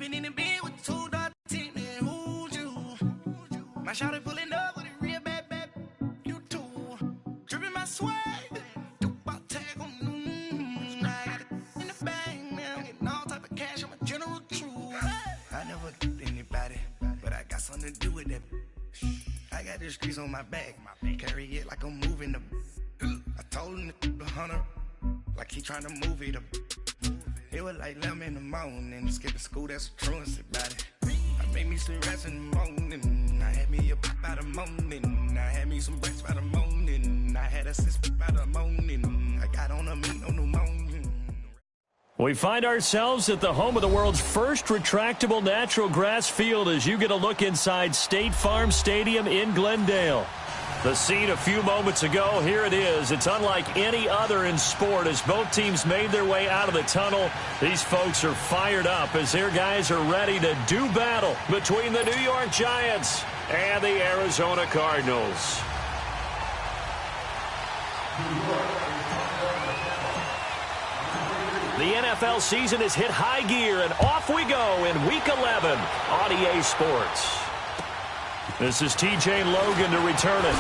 Jumping in the bed with 2 dots in it. Who's you? My shawty pulling up with a real bad. You too. Dripping my swag. Dupont tag on. I got it in the bag, man. I'm getting all type of cash. I'm a general true. I never anybody, but I got something to do with that. I got the streets on my back. Carry it like I'm moving the. I told him the 100, like he trying to move it up. It was like 11 in the morning, skipping school, that's a truancy about it. I made me some rest in the morning, I had me a pop by the morning, I had me some breaks by the morning, I had a six by the morning, I got on a meat on the morning. We find ourselves at the home of the world's first retractable natural grass field as you get a look inside State Farm Stadium in Glendale. The scene a few moments ago, here it is. It's unlike any other in sport as both teams made their way out of the tunnel. These folks are fired up as their guys are ready to do battle between the New York Giants and the Arizona Cardinals. The NFL season has hit high gear, and off we go in Week 11 on EA Sports. This is TJ Logan to return it.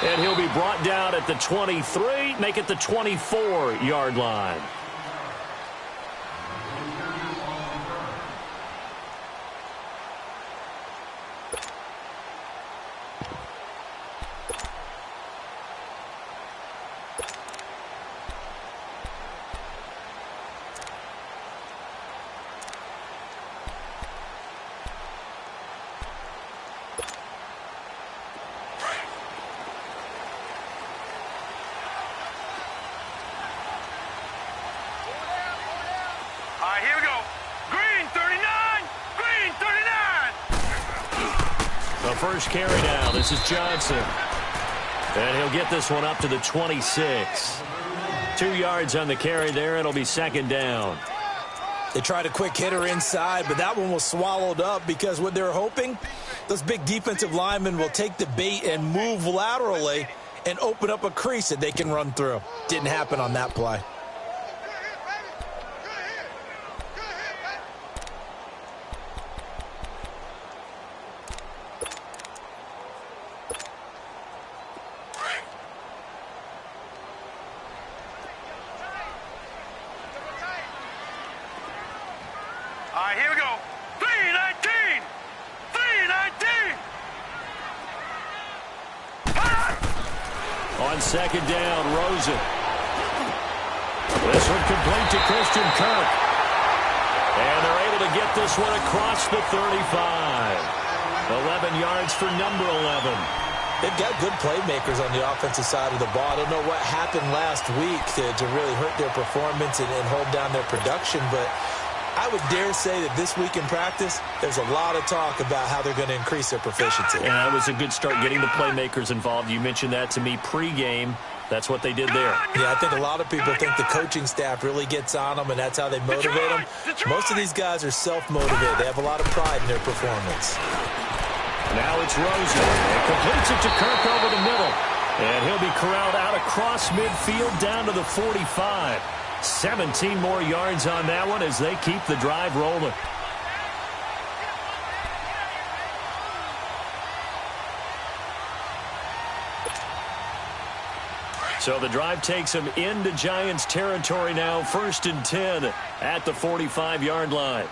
And he'll be brought down at the 23, make it the 24-yard line. Here we go. Green 39. Green 39. The first carry now. This is Johnson. And he'll get this one up to the 26. 2 yards on the carry there. It'll be second down. They tried a quick hitter inside, but that one was swallowed up because what they're hoping, those big defensive linemen will take the bait and move laterally and open up a crease that they can run through. Didn't happen on that play. Here we go. 319. 319. On second down, Rosen. This one complete to Christian Kirk. And they're able to get this one across the 35. 11 yards for number 11. They've got good playmakers on the offensive side of the ball. I don't know what happened last week to really hurt their performance and hold down their production, but I would dare say that this week in practice, there's a lot of talk about how they're going to increase their proficiency. And that was a good start getting the playmakers involved. You mentioned that to me pregame. That's what they did there. Yeah, I think a lot of people think the coaching staff really gets on them, and that's how they motivate them. Most of these guys are self-motivated. They have a lot of pride in their performance. Now it's Rosen. And completes it to Kirk over the middle. And he'll be corralled out across midfield down to the 45. 17 more yards on that one as they keep the drive rolling. So the drive takes them into Giants territory now. 1st and 10 at the 45-yard line.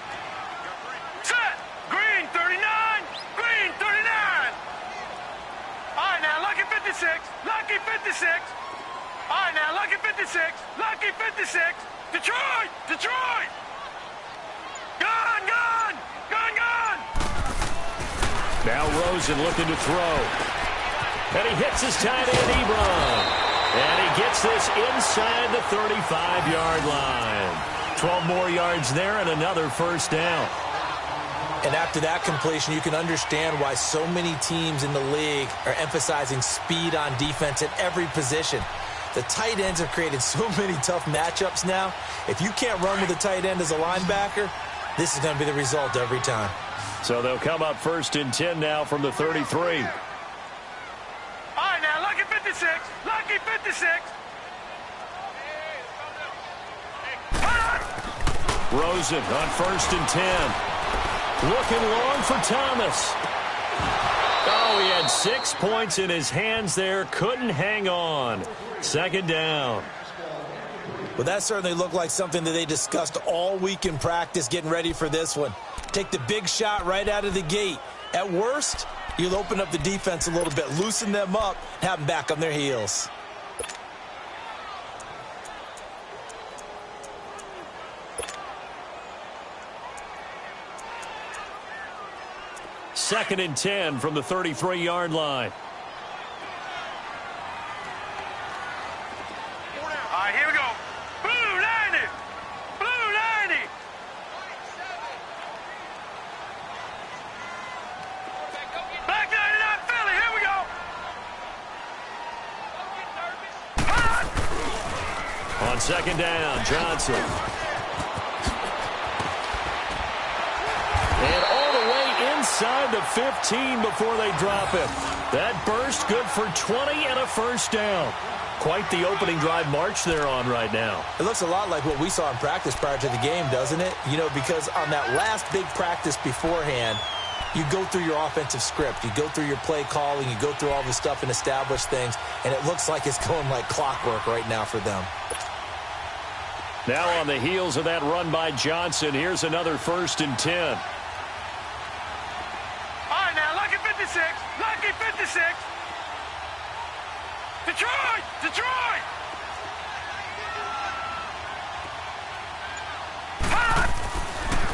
Set. Green 39. Green 39. All right, now, lucky 56. Lucky 56. All right, now, lucky 56. Lucky 56. Detroit. Detroit. Gone, gone. Gone, gone. Now Rosen looking to throw. And he hits his tight end, Ebron. And he gets this inside the 35-yard line. 12 more yards there and another first down. And after that completion, you can understand why so many teams in the league are emphasizing speed on defense at every position. The tight ends have created so many tough matchups now. If you can't run with a tight end as a linebacker, this is going to be the result every time. So they'll come up 1st and 10 now from the 33. All right, now, lucky 56. Lucky 56. Rosen on 1st and 10. Looking long for Thomas. Oh, he had 6 points in his hands there. Couldn't hang on. 2nd down. Well, that certainly looked like something that they discussed all week in practice getting ready for this one. Take the big shot right out of the gate. At worst, you'll open up the defense a little bit, loosen them up, and have them back on their heels. Second and 10 from the 33-yard line. All right, here we go. Blue 90. Blue 90. Black 99 Philly. Here we go. On 2nd down, Johnson. And all the way inside the 15 before they drop it. That burst good for 20 and a 1st down. Quite the opening drive march they're on right now. It looks a lot like what we saw in practice prior to the game, doesn't it? You know, because on that last big practice beforehand, you go through your offensive script. You go through your play calling. You go through all this stuff and establish things. And it looks like it's going like clockwork right now for them. Now on the heels of that run by Johnson, here's another 1st and 10. All right, now, lucky 56. Lucky 56. Detroit! Detroit!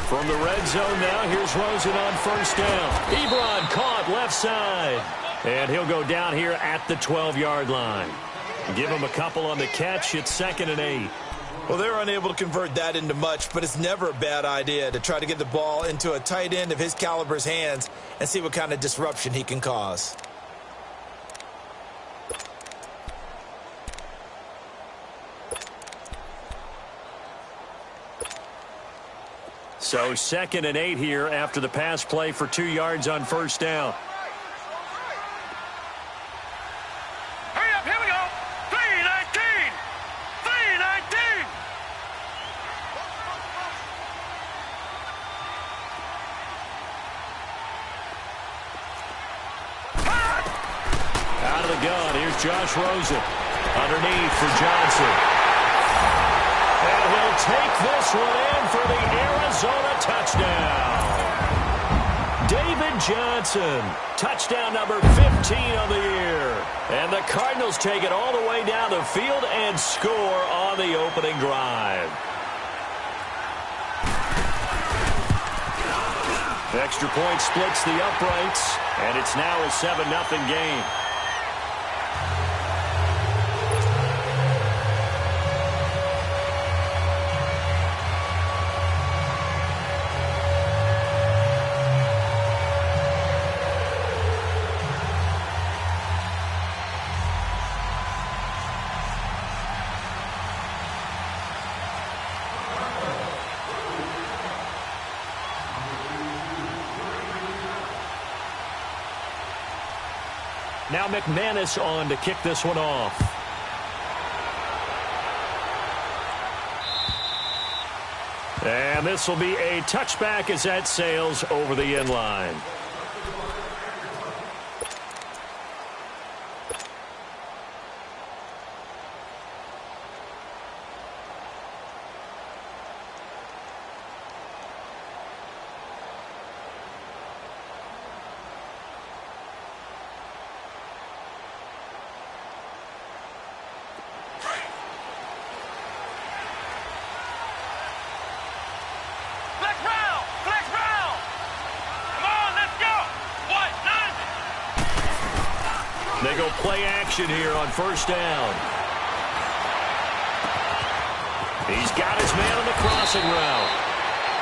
From the red zone now, here's Rosen on 1st down. Ebron caught left side. And he'll go down here at the 12-yard line. Give him a couple on the catch. It's 2nd and 8. Well, they're unable to convert that into much, but it's never a bad idea to try to get the ball into a tight end of his caliber's hands and see what kind of disruption he can cause. So 2nd and 8 here after the pass play for 2 yards on 1st down. Hurry up, here we go. 319. 319. Out of the gun, here's Josh Rosen. Underneath for Johnson. And he'll take this one in for the Arizona touchdown. David Johnson, touchdown number 15 on the year. And the Cardinals take it all the way down the field and score on the opening drive. Extra point splits the uprights, and it's now a 7-0 game. Now McManus on to kick this one off. And this will be a touchback as that sails over the end line. They go play action here on 1st down. He's got his man on the crossing route.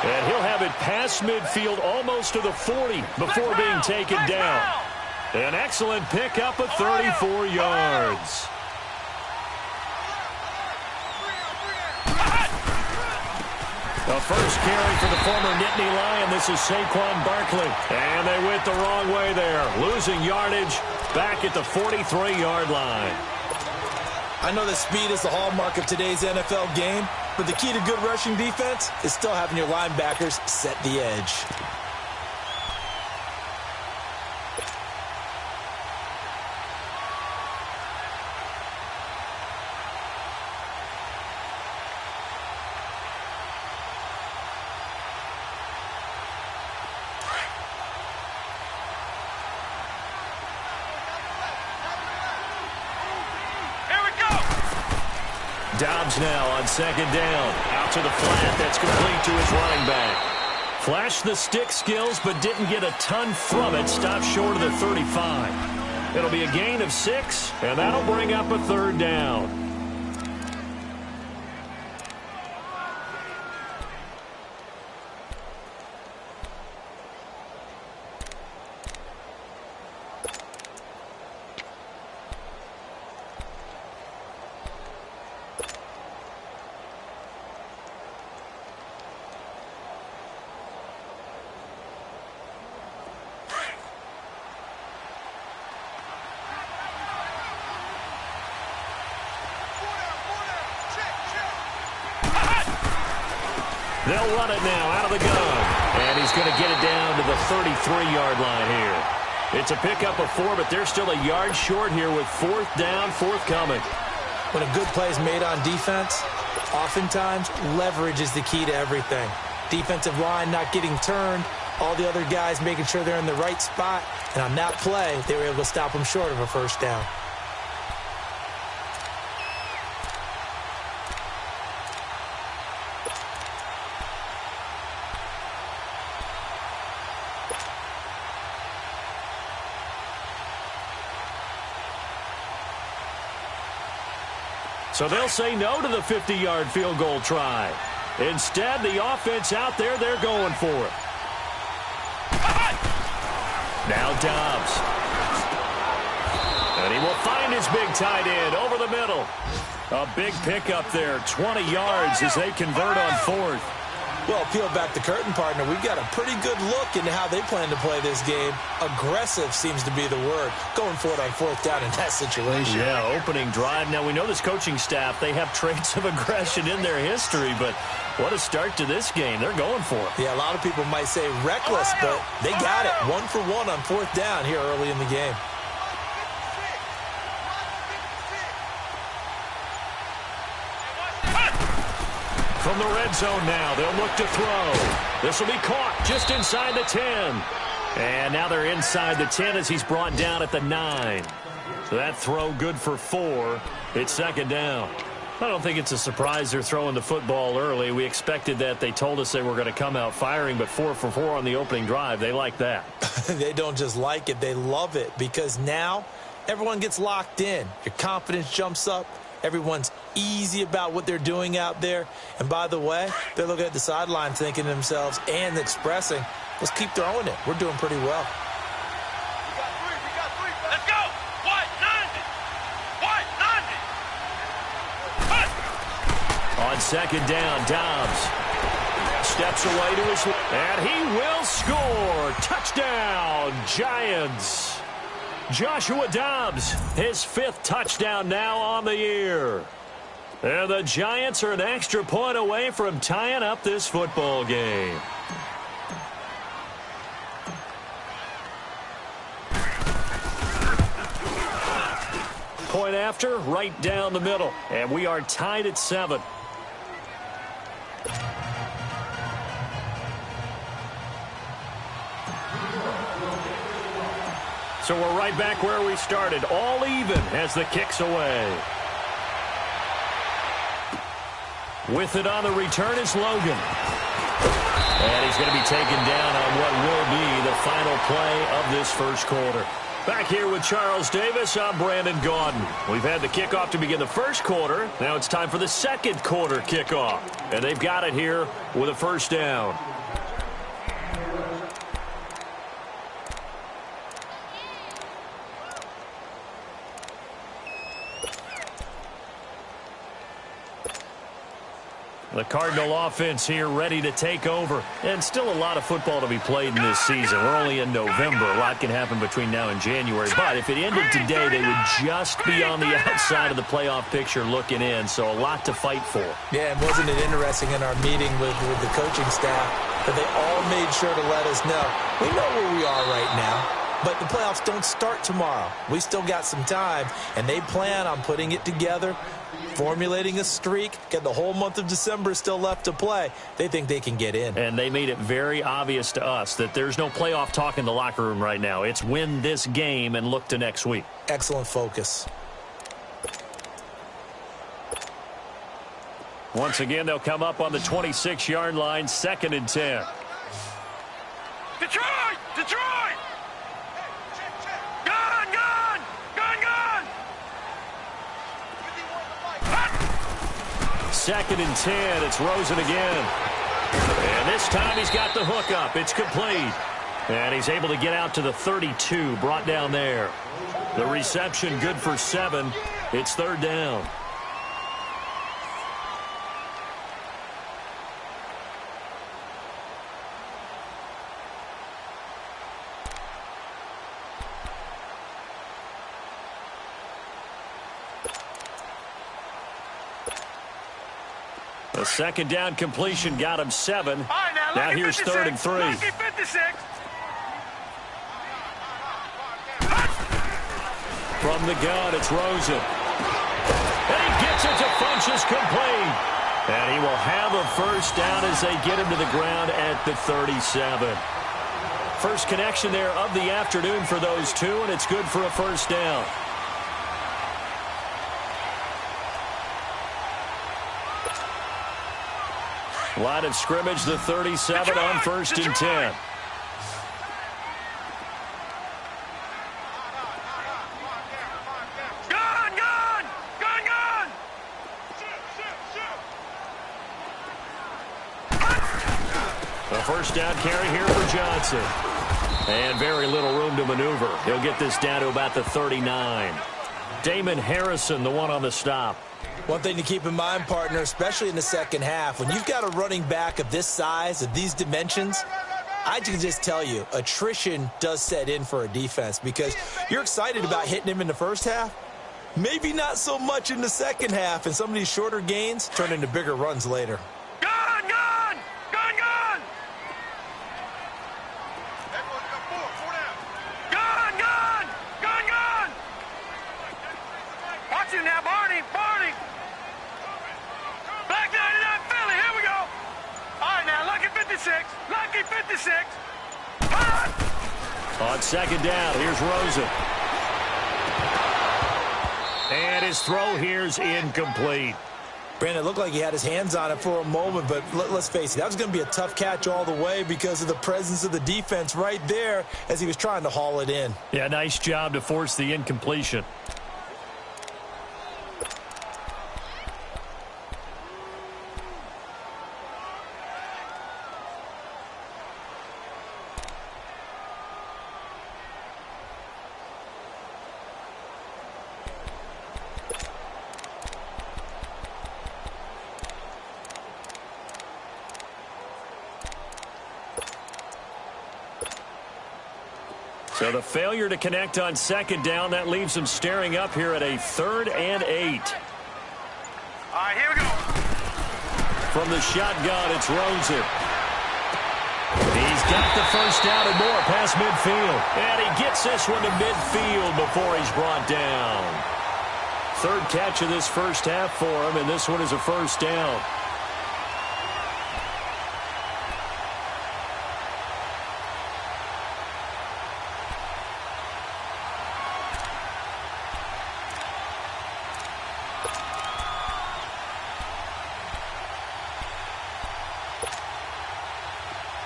And he'll have it past midfield almost to the 40 before being taken down. An excellent pickup of 34 yards. The first carry for the former Nittany Lion. This is Saquon Barkley. And they went the wrong way there. Losing yardage back at the 43-yard line. I know that speed is the hallmark of today's NFL game, But the key to good rushing defense is still having your linebackers set the edge. Dobbs now on second down. Out to the flat. That's complete to his running back. Flashed the stick skills, but didn't get a ton from it. Stopped short of the 35. It'll be a gain of 6, and that'll bring up a third down. They'll run it now out of the gun. And he's going to get it down to the 33-yard line here. It's a pickup of 4, but they're still a yard short here with 4th down, forthcoming. When a good play is made on defense, oftentimes leverage is the key to everything. Defensive line not getting turned, all the other guys making sure they're in the right spot. And on that play, they were able to stop them short of a first down. So they'll say no to the 50-yard field goal try. Instead, the offense out there, they're going for it. Now Dobbs. And he will find his big tight end over the middle. A big pickup there, 20 yards as they convert on 4th. Well, peel back the curtain, partner. We've got a pretty good look into how they plan to play this game. Aggressive seems to be the word. Going for it on 4th down in that situation. Yeah, opening drive. Now, we know this coaching staff, they have traits of aggression in their history, but what a start to this game. They're going for it. Yeah, a lot of people might say reckless, but they got it. 1 for 1 on 4th down here early in the game. From the red zone now, they'll look to throw. This will be caught just inside the 10. And now they're inside the 10 as he's brought down at the 9. So that throw good for 4. It's 2nd down. I don't think it's a surprise they're throwing the football early. We expected that. They told us they were going to come out firing, but 4 for 4 on the opening drive. They like that. They don't just like it. They love it because now everyone gets locked in. Your confidence jumps up. Everyone's easy about what they're doing out there. And by the way, they're looking at the sideline thinking to themselves and expressing, let's keep throwing it. We're doing pretty well. We got three. Let's go. White 90. On 2nd down, Dobbs steps away to his left, and he will score. Touchdown, Giants. Joshua Dobbs, his 5th touchdown now on the year. And the Giants are an extra point away from tying up this football game. Point after, right down the middle. And we are tied at 7. So we're right back where we started, all even as the kick's away. With it on the return is Logan. And he's going to be taken down on what will be the final play of this first quarter. Back here with Charles Davis, I'm Brandon Gaudin. We've had the kickoff to begin the first quarter. Now it's time for the second quarter kickoff. And they've got it here with a 1st down. The Cardinal offense here ready to take over. And still a lot of football to be played in this season. We're only in November. A lot can happen between now and January. But if it ended today, they would just be on the outside of the playoff picture looking in. So a lot to fight for. Yeah, and wasn't it interesting in our meeting with the coaching staff that they all made sure to let us know, we know where we are right now. But the playoffs don't start tomorrow. We still got some time, and they plan on putting it together, formulating a streak, get the whole month of December still left to play. They think they can get in. And they made it very obvious to us that there's no playoff talk in the locker room right now. It's win this game and look to next week. Excellent focus. Once again, they'll come up on the 26-yard line, 2nd and 10. Detroit! Detroit! Gun! Gun! Gun! Gun! 2nd and 10. It's Rosen again. And this time he's got the hook up. It's complete. And he's able to get out to the 32, brought down there. The reception good for 7. It's 3rd down. The 2nd down completion got him 7. Right, now here's 3rd and 3. Lucky 56. From the gun, it's Rosen. And he gets it to Funchess, complete. And he will have a 1st down as they get him to the ground at the 37. First connection there of the afternoon for those two, and it's good for a 1st down. Line of scrimmage, the 37 on 1st and 10. Gun! Gun! Gun! Gun! A 1st down carry here for Johnson. And very little room to maneuver. He'll get this down to about the 39. Damon Harrison, the one on the stop. One thing to keep in mind, partner, especially in the second half, when you've got a running back of this size, of these dimensions, I can just tell you, attrition does set in for a defense because you're excited about hitting him in the first half. Maybe not so much in the second half, and some of these shorter gains turn into bigger runs later. Gun! Gun! Gun! Gun! Gun! Gun! Gun! Gun! Watch him now, Barney! Barney! Back 99 Philly, here we go! All right, now, lucky 56. Lucky 56. On 2nd down, here's Rosen. And his throw here's incomplete. Brandon, it looked like he had his hands on it for a moment, but let's face it, that was going to be a tough catch all the way because of the presence of the defense right there as he was trying to haul it in. Yeah, nice job to force the incompletion. So the failure to connect on 2nd down, that leaves him staring up here at a 3rd and 8. All right, here we go. From the shotgun, it's Rosen. He's got the 1st down and more past midfield. And he gets this one to midfield before he's brought down. 3rd catch of this first half for him, and this one is a 1st down.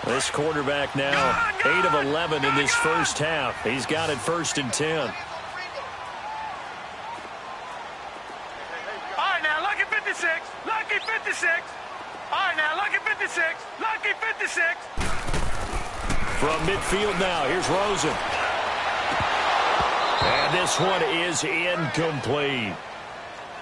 This quarterback now 8 of 11 in this first half. He's got it 1st and 10. All right, now, lucky 56. Lucky 56. All right, now, lucky 56. Lucky 56. From midfield now, here's Rosen. And this one is incomplete.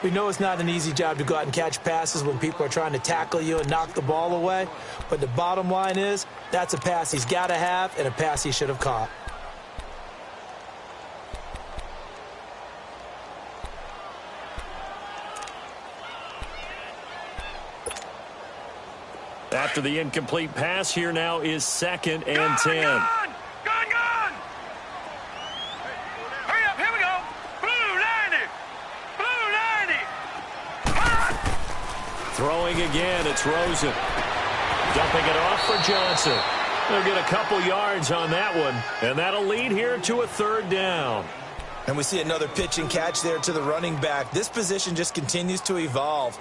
We know it's not an easy job to go out and catch passes when people are trying to tackle you and knock the ball away. But the bottom line is, that's a pass he's got to have and a pass he should have caught. After the incomplete pass, here now is 2nd and 10. Gone! Hurry up, here we go. Blue 90. Blue 90. Throwing again, it's Rosen. Dumping it off for Johnson. They'll get a couple yards on that one, and that'll lead here to a 3rd down. And we see another pitch and catch there to the running back. This position just continues to evolve.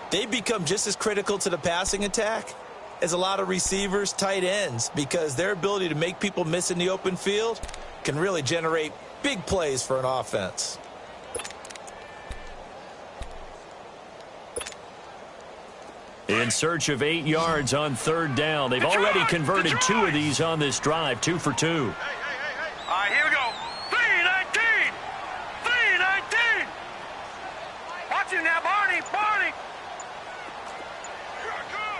They become just as critical to the passing attack as a lot of receivers, tight ends, because their ability to make people miss in the open field can really generate big plays for an offense. In search of 8 yards on 3rd down. They've already converted 2 of these on this drive, 2 for 2. All right, here we go. 319. 319. Watch him now, Barney. Barney.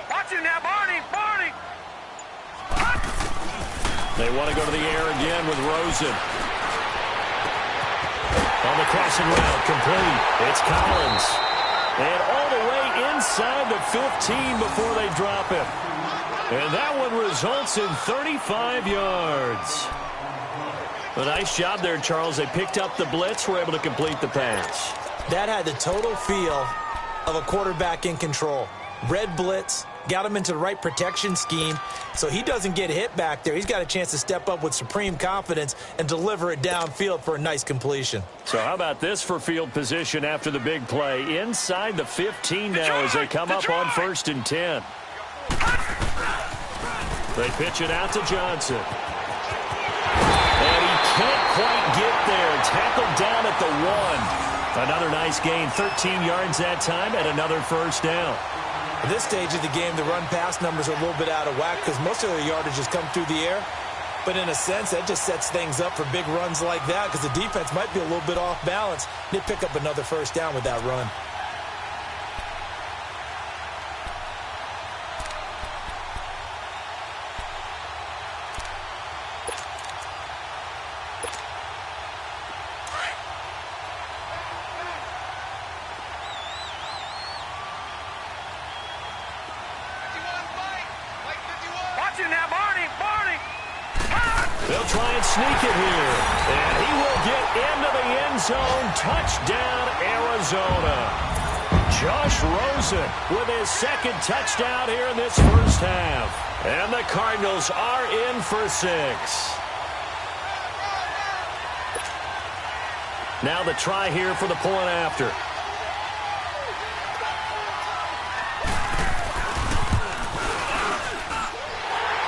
Watch him now, Barney. Barney. They want to go to the air again with Rosen. On the crossing route, complete. It's Collins. And all the way inside the 15 before they drop him. And that one results in 35 yards. A nice job there, Charles. They picked up the blitz, were able to complete the pass. That had the total feel of a quarterback in control. Red blitz, got him into the right protection scheme, so he doesn't get hit back there. He's got a chance to step up with supreme confidence and deliver it downfield for a nice completion. So how about this for field position after the big play? Inside the 15 now as they come up on 1st and 10. They pitch it out to Johnson. And he can't quite get there. Tackled down at the 1. Another nice gain, 13 yards that time, and another 1st down. At this stage of the game, the run-pass numbers are a little bit out of whack because most of their yardage has come through the air. But in a sense, that just sets things up for big runs like that because the defense might be a little bit off balance. They pick up another 1st down with that run. They'll try and sneak it here. And he will get into the end zone. Touchdown, Arizona. Josh Rosen with his 2nd touchdown here in this 1st half. And the Cardinals are in for 6. Now the try here for the point after.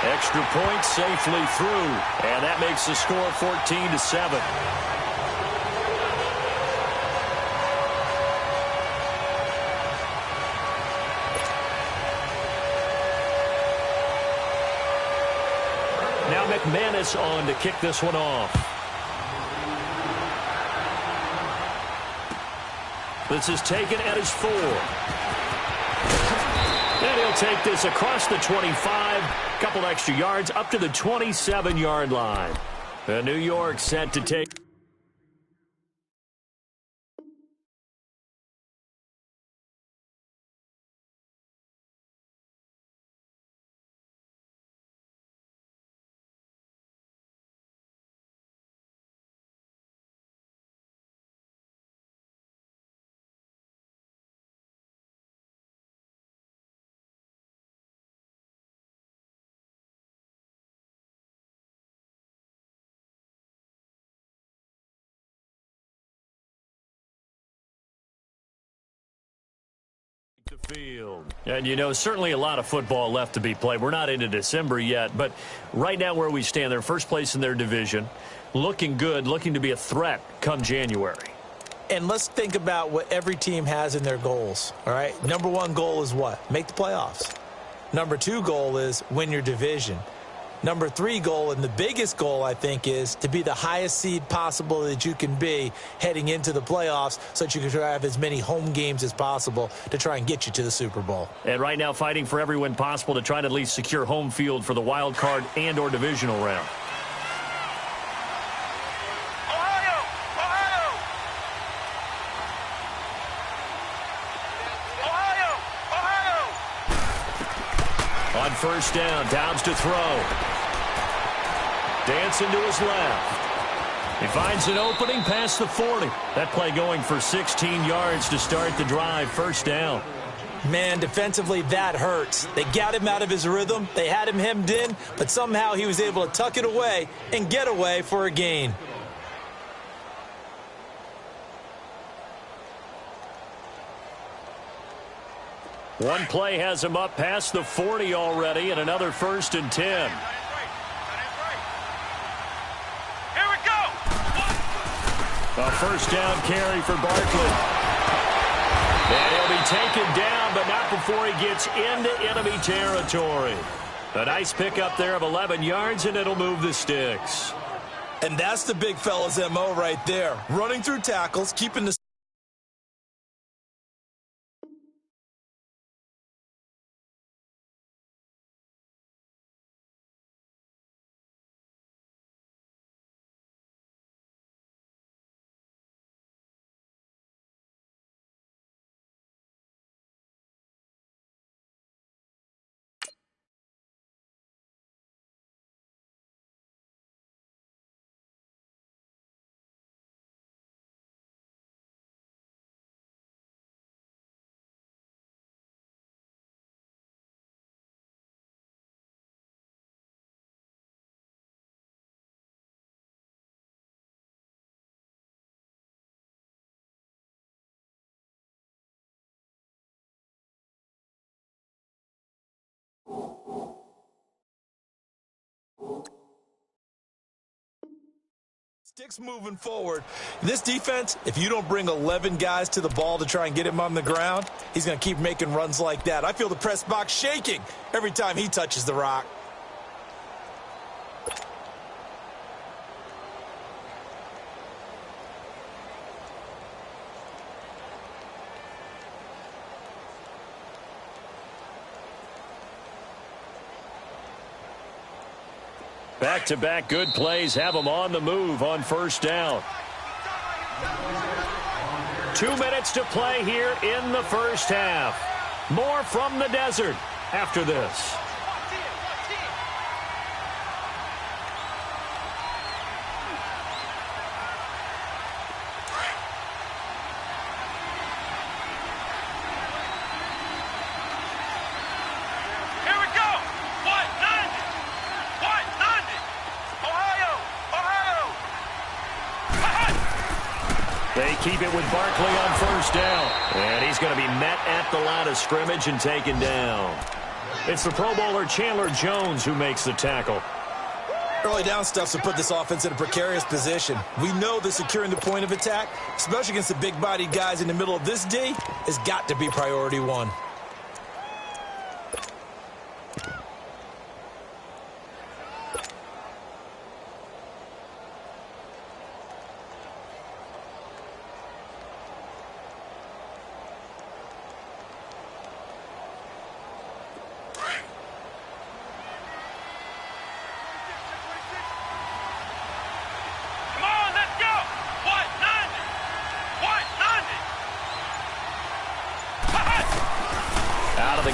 Extra point safely through, and that makes the score 14-7. Now McManus on to kick this one off. This is taken at his 4. And he'll take this across the 25, couple extra yards up to the 27-yard line. New York set to take. The field. And, you know, certainly a lot of football left to be played. We're not into December yet, but right now where we stand, they're first place in their division, looking good, looking to be a threat come January. And let's think about what every team has in their goals, all right? Number 1 goal is what? Make the playoffs. Number 2 goal is win your division. Number 3 goal, and the biggest goal, I think, is to be the highest seed possible that you can be heading into the playoffs so that you can have as many home games as possible to try and get you to the Super Bowl. And right now fighting for every win possible to try to at least secure home field for the wild card and or divisional round. On first down, Downs to throw. Dancing to his left. He finds an opening past the 40. That play going for 16 yards to start the drive. First down. Man, defensively, that hurts. They got him out of his rhythm. They had him hemmed in, but somehow he was able to tuck it away and get away for a gain. One play has him up past the 40 already, and another 1st and 10. Here we go. A first down carry for Barkley. And he'll be taken down, but not before he gets into enemy territory. A nice pickup there of 11 yards, and it'll move the sticks. And that's the big fella's MO right there. Running through tackles, keeping the sticks moving forward. This defense, if you don't bring 11 guys to the ball to try and get him on the ground, he's going to keep making runs like that. I feel the press box shaking every time he touches the rock. Back-to-back good plays have them on the move on first down. 2 minutes to play here in the first half. More from the desert after this. They keep it with Barkley on first down. And he's going to be met at the line of scrimmage and taken down. It's the Pro Bowler Chandler Jones who makes the tackle. Early down stuffs will put this offense in a precarious position. We know that securing the point of attack, especially against the big-bodied guys in the middle of this D, has got to be priority one.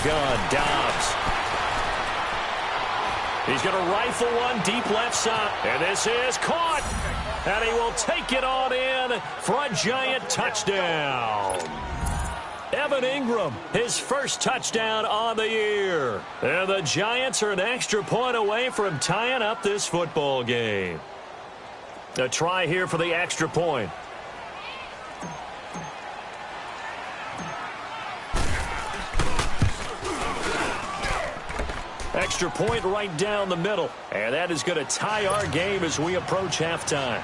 Gun, Dobbs. He's going to rifle one deep left side. And this is caught. And he will take it on in for a giant touchdown. Evan Ingram, his first touchdown on the year. And the Giants are an extra point away from tying up this football game. A try here for the extra point. Extra point right down the middle. And that is going to tie our game as we approach halftime.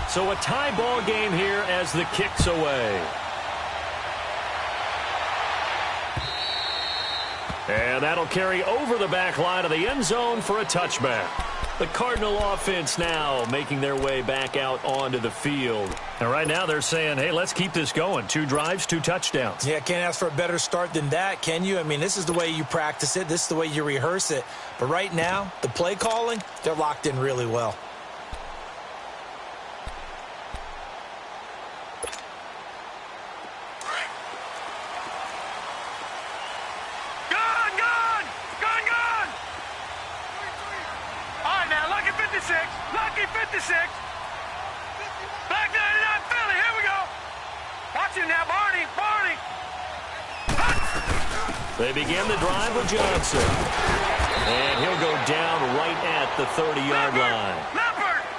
So a tie ball game here as the kick's away. And that'll carry over the back line of the end zone for a touchback. The Cardinal offense now making their way back out onto the field. And right now they're saying, hey, let's keep this going. 2 drives, 2 touchdowns. Yeah, can't ask for a better start than that, can you? I mean, this is the way you practice it. This is the way you rehearse it. But right now, the play calling, they're locked in really well. Lucky 56. Back 99 Philly. Here we go. Watch him now, Barney. They begin the drive with Johnson. And he'll go down right at the 30-yard line.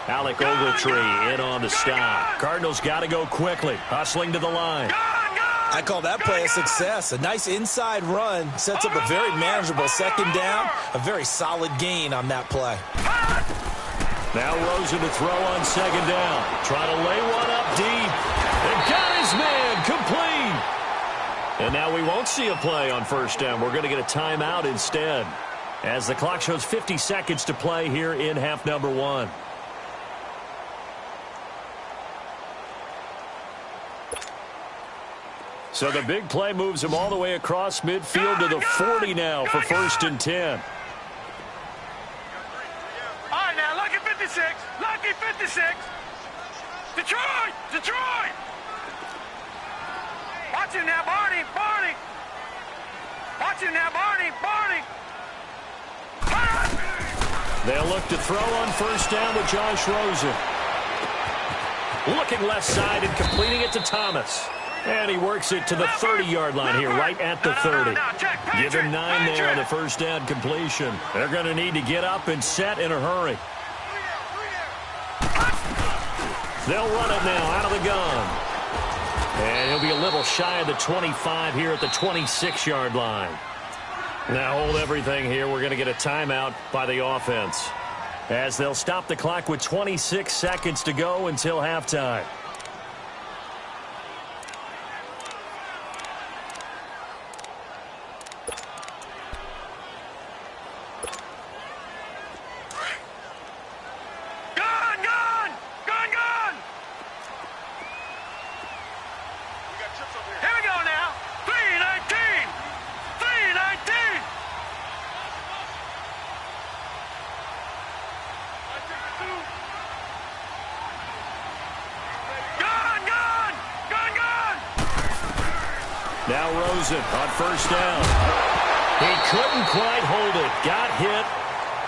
Alec Ogletree in on the stop. Cardinals got to go quickly, hustling to the line. I call that play a success. A nice inside run sets up a very manageable second down. A very solid gain on that play. Now Rosen to throw on second down. Trying to lay one up deep. And got his man complete. And now we won't see a play on first down. We're going to get a timeout instead, as the clock shows 50 seconds to play here in half number 1. So the big play moves him all the way across midfield to the 40 now for 1st and 10. All right, now, Lucky 56. Lucky 56. Detroit. Watch him now, Barney. Watch him now, Barney. They'll look to throw on first down with Josh Rosen. Looking left side and completing it to Thomas. And he works it to the 30-yard line here, right at the 30. Give him 9 there on the first down completion. They're going to need to get up and set in a hurry. They'll run it now out of the gun. And he'll be a little shy of the 25 here at the 26-yard line. Now hold everything here. We're going to get a timeout by the offense, as they'll stop the clock with 26 seconds to go until halftime. Now Rosen on first down. He couldn't quite hold it. Got hit.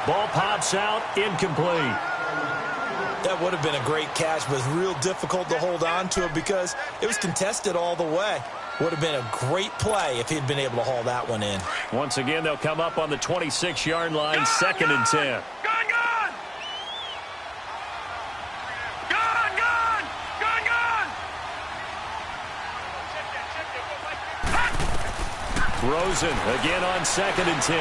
Ball pops out. Incomplete. That would have been a great catch, but it's real difficult to hold on to it because it was contested all the way. Would have been a great play if he'd been able to haul that one in. Once again, they'll come up on the 26-yard line, 2nd and 10. Rosen again on 2nd and 10.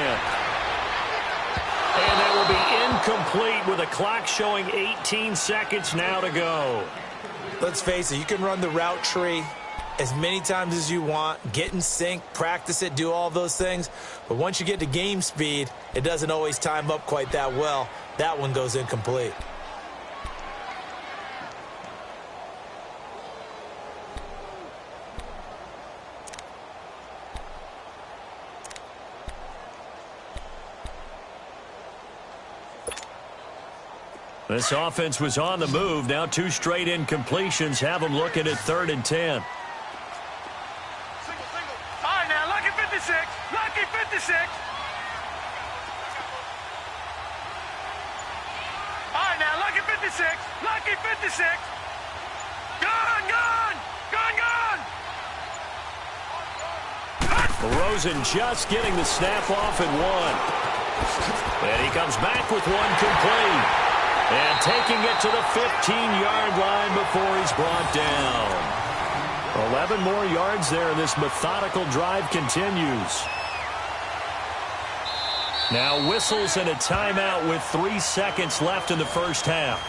And that will be incomplete with a clock showing 18 seconds now to go. Let's face it, you can run the route tree as many times as you want, get in sync, practice it, do all those things. But once you get to game speed, it doesn't always time up quite that well. That one goes incomplete. This offense was on the move. Now 2 straight incompletions have them looking at 3rd and 10. All right, now, Lucky 56. Lucky 56. All right, now, Lucky 56. Lucky 56. Rosen just getting the snap off and 1. And he comes back with 1 complete. And taking it to the 15-yard line before he's brought down. 11 more yards there, and this methodical drive continues. Now whistles and a timeout with 3 seconds left in the first half.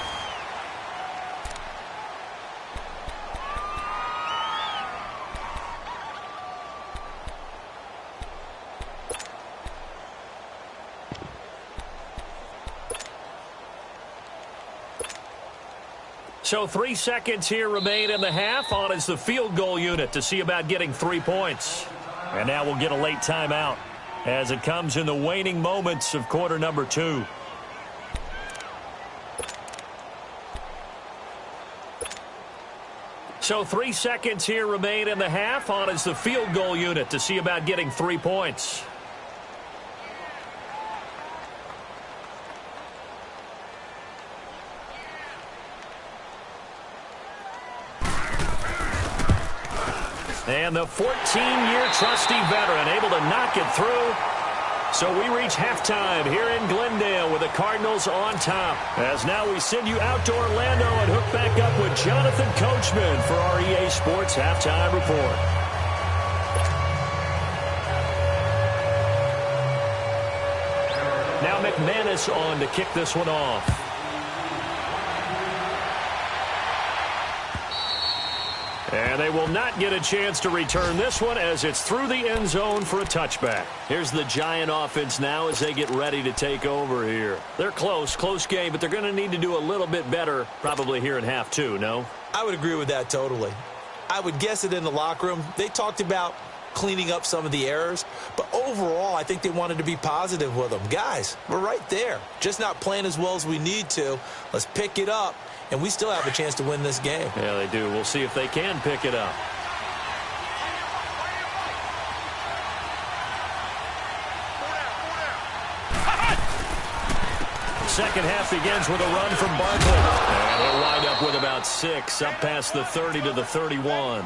So 3 seconds here remain in the half. On is the field goal unit to see about getting 3 points. And now we'll get a late timeout as it comes in the waning moments of quarter number 2. So 3 seconds here remain in the half. On is the field goal unit to see about getting 3 points. And the 14-year trusty veteran able to knock it through. So we reach halftime here in Glendale with the Cardinals on top. As now we send you out to Orlando and hook back up with Jonathan Coachman for our EA Sports Halftime Report. Now McManus on to kick this one off. And they will not get a chance to return this one as it's through the end zone for a touchback. Here's the Giant offense now as they get ready to take over here. They're close game, but they're going to need to do a little bit better probably here in half 2, no? I would agree with that totally. I would guess it in the locker room. They talked about cleaning up some of the errors, but overall I think they wanted to be positive with them. Guys, we're right there. Just not playing as well as we need to. Let's pick it up. And we still have a chance to win this game. Yeah, they do. We'll see if they can pick it up. Second half begins with a run from Barkley. And he'll wind up with about 6, up past the 30 to the 31.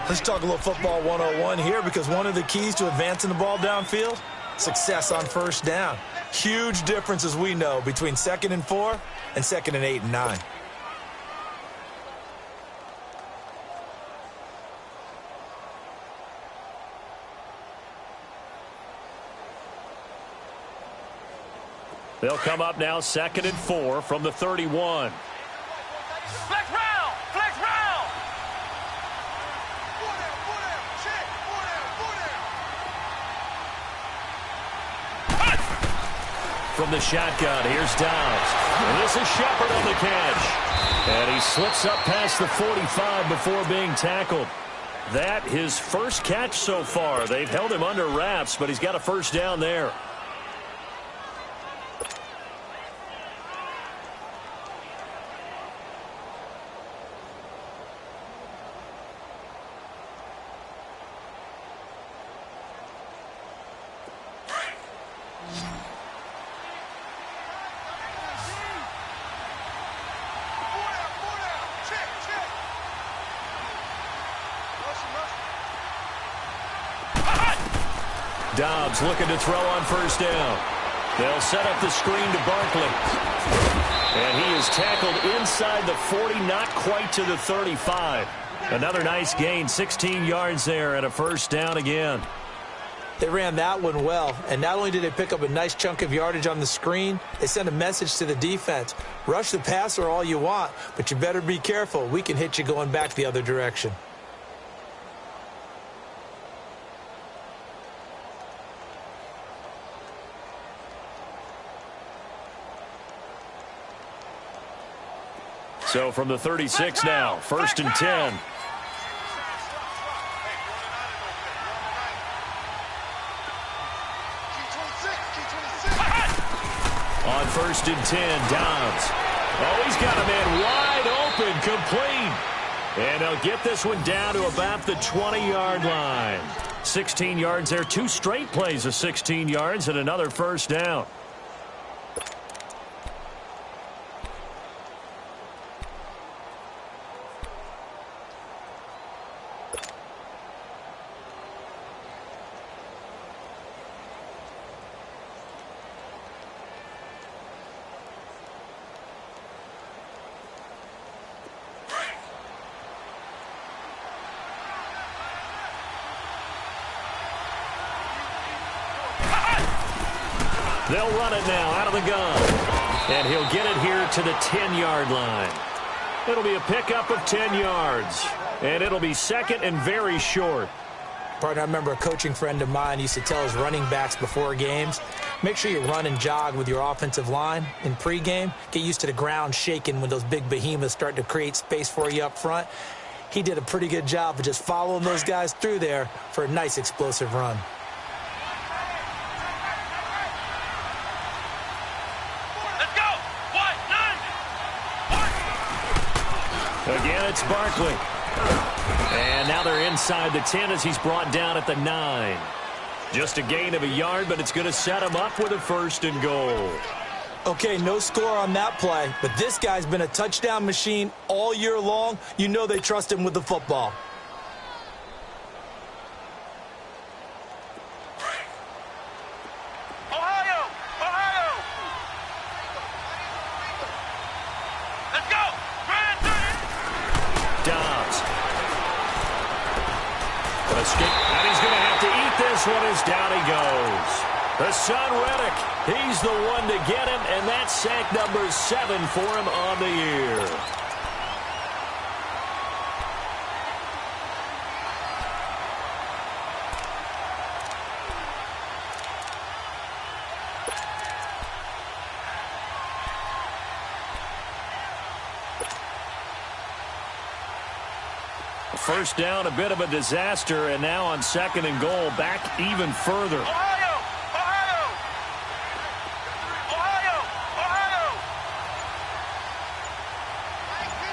Let's talk a little football 101 here, because one of the keys to advancing the ball downfield, success on first down. Huge difference, as we know, between 2nd and 4 and 2nd and 8 and 9. They'll come up now 2nd and 4 from the 31. Flex round! Flex round! From the shotgun, here's Downs. And this is Shepard on the catch. And he slips up past the 45 before being tackled. That his first catch so far. They've held him under wraps, but he's got a first down there. Dobbs looking to throw on first down. They'll set up the screen to Barkley. And he is tackled inside the 40, not quite to the 35. Another nice gain, 16 yards there and a first down again. They ran that one well, and not only did they pick up a nice chunk of yardage on the screen, they sent a message to the defense. Rush the passer all you want, but you better be careful. We can hit you going back the other direction. So from the 36 now, 1st and 10. On 1st and 10, Downs. Oh, he's got a man wide open, complete. And they'll get this one down to about the 20-yard line. 16 yards there, 2 straight plays of 16 yards and another first down. They'll run it now out of the gun. And he'll get it here to the 10-yard line. It'll be a pickup of 10 yards. And it'll be second and very short. Partner, I remember a coaching friend of mine used to tell his running backs before games, make sure you run and jog with your offensive line in pregame. Get used to the ground shaking when those big behemoths start to create space for you up front. He did a pretty good job of just following those guys through there for a nice explosive run. Let's go! What? None! What? Again, it's Barkley. And now they're inside the 10 as he's brought down at the 9. Just a gain of a yard, but it's going to set him up with a 1st and goal. Okay, no score on that play, but this guy's been a touchdown machine all year long. You know they trust him with the football. Ohio! Ohio! Let's go! Grand Dobbs. But escape, and he's going to have to eat this one as down he goes. The son, Reddick, he's the one to get him, and that's sack number 7 for him on the year. First down, a bit of a disaster, and now on 2nd and goal, back even further. Ohio! Ohio! Ohio!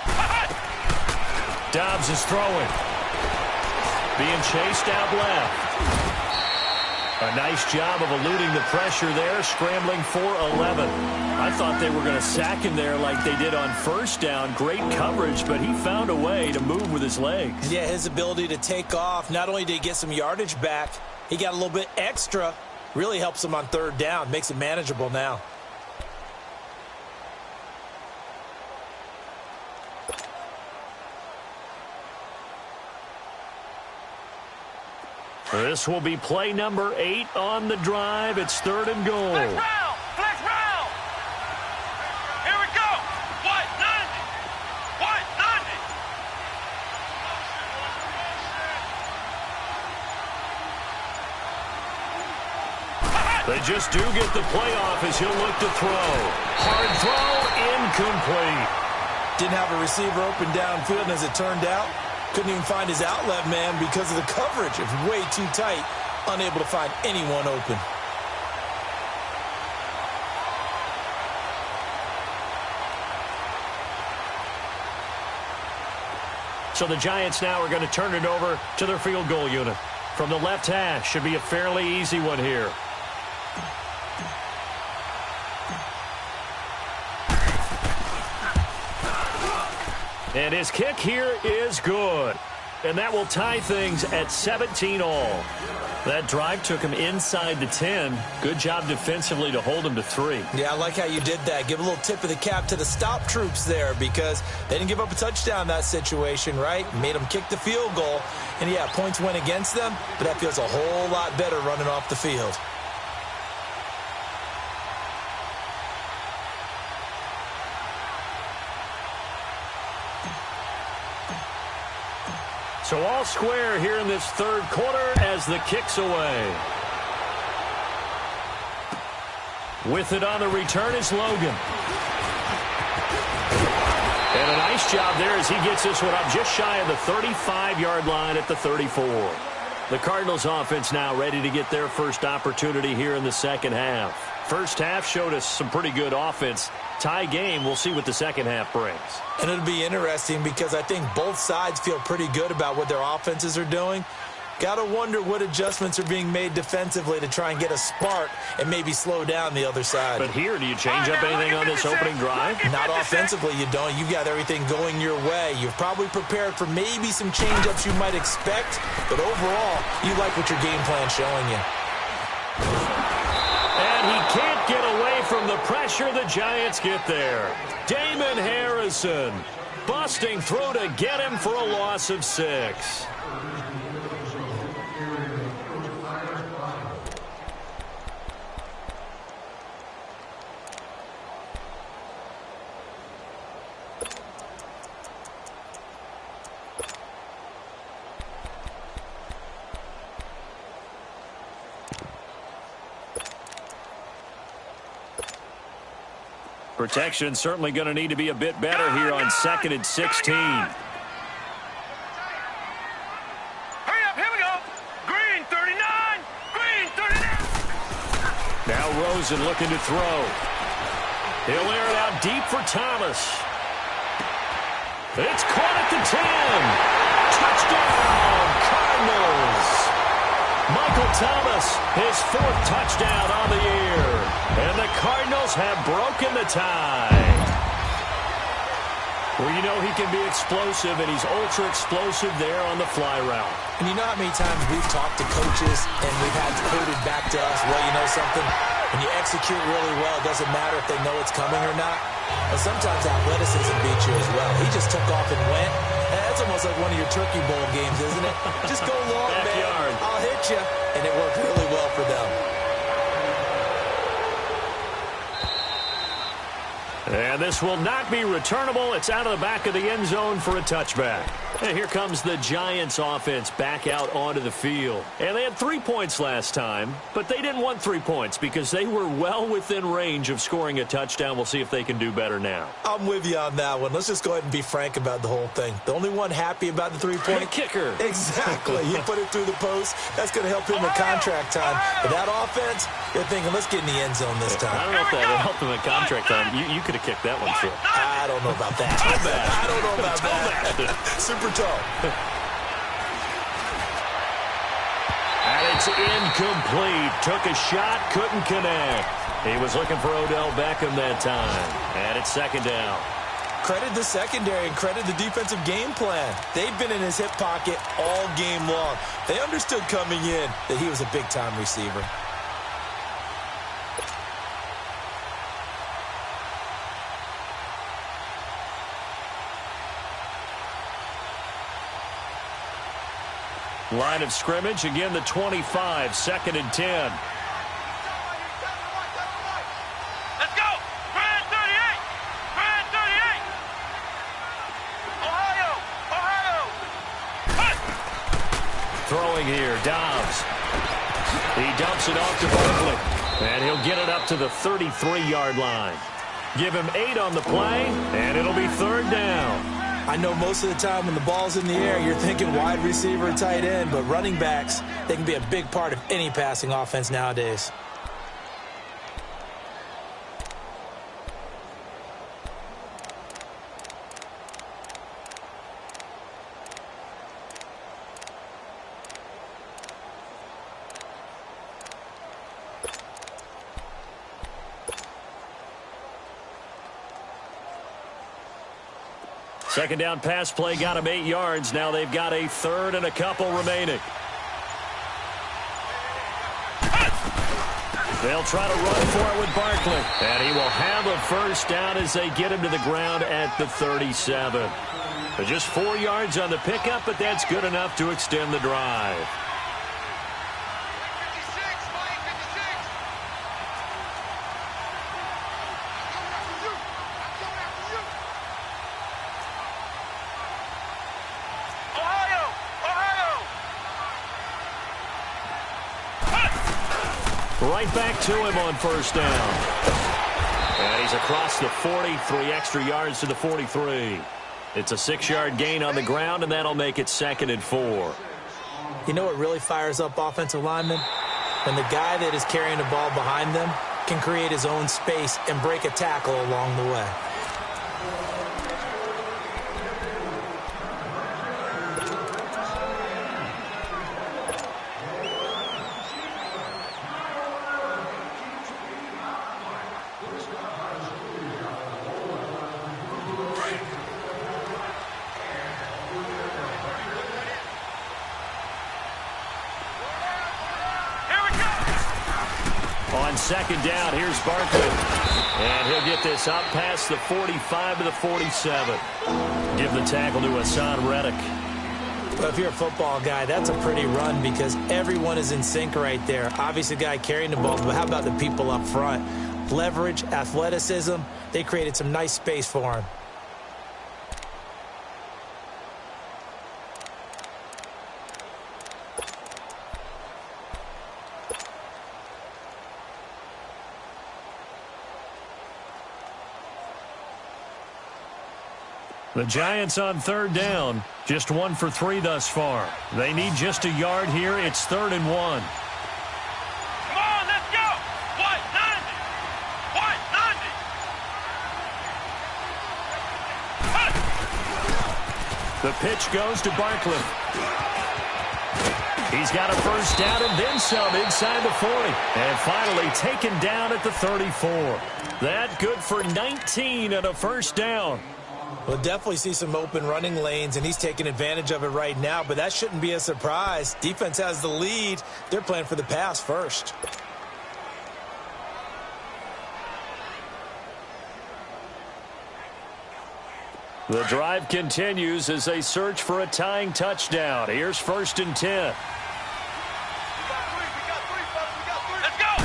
Ohio! Dobbs is throwing. Being chased out left. A nice job of eluding the pressure there, scrambling for 11. I thought they were going to sack him there like they did on 1st down. Great coverage, but he found a way to move with his legs. Yeah, his ability to take off, not only did he get some yardage back, he got a little bit extra. Really helps him on 3rd down, makes it manageable now. This will be play number 8 on the drive. It's 3rd and goal. Flex round! Flex round! Here we go! What? None! What? None! They just do get the playoff as he'll look to throw. Hard throw, incomplete. Didn't have a receiver open downfield, and as it turned out, couldn't even find his outlet man because of the coverage. It was way too tight, unable to find anyone open. So the Giants now are going to turn it over to their field goal unit. From the left hash, should be a fairly easy one here. And his kick here is good. And that will tie things at 17 all. That drive took him inside the 10. Good job defensively to hold him to 3. Yeah, I like how you did that. Give a little tip of the cap to the stop troops there because they didn't give up a touchdown in that situation, right? Made them kick the field goal. And, yeah, points went against them, but that feels a whole lot better running off the field. So all square here in this 3rd quarter as the kick's away. With it on the return is Logan. And a nice job there as he gets this one up just shy of the 35-yard line at the 34. The Cardinals offense now ready to get their first opportunity here in the 2nd half. First half showed us some pretty good offense. Tie game, we'll see what the 2nd half brings. And it'll be interesting because I think both sides feel pretty good about what their offenses are doing. Got to wonder what adjustments are being made defensively to try and get a spark and maybe slow down the other side. But here, do you change up anything on this opening drive? Not offensively, you don't. You've got everything going your way. You've probably prepared for maybe some change-ups you might expect, but overall, you like what your game plan's showing you. And he can't get away from the pressure. The Giants get there. Damon Harrison busting through to get him for a loss of 6. Protection certainly going to need to be a bit better here on 2nd and 16. Hurry up, here we go. Green 39, green 39. Now Rosen looking to throw. He'll air it out deep for Thomas. It's caught at the 10. Touchdown, Cardinals. Michael Thomas, his 4th touchdown on the year. And the Cardinals have broken the tie. Well, you know he can be explosive, and he's ultra-explosive there on the fly route. And you know how many times we've talked to coaches and we've had quoted back to us, well, you know something? When you execute really well, it doesn't matter if they know it's coming or not. And sometimes athleticism beats you as well. He just took off and went. That's almost like one of your Turkey Bowl games, isn't it? Just go long, Backyard. man. I'll hit you. And it worked really well for them. And this will not be returnable. It's out of the back of the end zone for a touchback. And here comes the Giants offense back out onto the field. And they had 3 points last time, but they didn't want 3 points because they were well within range of scoring a touchdown. We'll see if they can do better now. I'm with you on that one. Let's just go ahead and be frank about the whole thing. The only one happy about the three-point kicker. Exactly. He put it through the post. That's going to help him in contract time. But that offense, they're thinking, let's get in the end zone this time. I don't know if that helped him in contract time. You could have kicked that one short. I don't know about that. I don't know about that. Super tall. And it's incomplete. Took a shot, couldn't connect. He was looking for Odell Beckham that time. And it's 2nd down. Credit the secondary and credit the defensive game plan. They've been in his hip pocket all game long. They understood coming in that he was a big-time receiver. Line of scrimmage, again the 25, 2nd and 10. Let's go. Grand 38. Grand 38. Ohio. Ohio. Throwing here, Dobbs. He dumps it off to Barkley. And he'll get it up to the 33-yard line. Give him 8 on the play, and it'll be 3rd down. I know most of the time when the ball's in the air, you're thinking wide receiver and tight end, but running backs, they can be a big part of any passing offense nowadays. Second down pass play got him 8 yards. Now they've got a 3rd and a couple remaining. They'll try to run for it with Barkley. And he will have a 1st down as they get him to the ground at the 37. So just 4 yards on the pickup, but that's good enough to extend the drive. Right back to him on 1st down. And he's across the 40, 3 extra yards to the 43. It's a 6-yard gain on the ground, and that'll make it 2nd and 4. You know what really fires up offensive linemen? When the guy that is carrying the ball behind them can create his own space and break a tackle along the way. On 2nd down, here's Barkley. And he'll get this up past the 45 to the 47. Give the tackle to Hassan Reddick. Well, if you're a football guy, that's a pretty run because everyone is in sync right there. Obviously, the guy carrying the ball, but how about the people up front? Leverage, athleticism, they created some nice space for him. The Giants on third down, just 1 for 3 thus far. They need just a yard here. It's 3rd and 1. Come on, let's go. White 90. White 90. The pitch goes to Barkley. He's got a first down and then some inside the 40. And finally taken down at the 34. That good for 19 and a first down. We'll definitely see some open running lanes, and he's taking advantage of it right now, but that shouldn't be a surprise. Defense has the lead. They're playing for the pass first. The drive continues as they search for a tying touchdown. Here's 1st and 10. Let's go.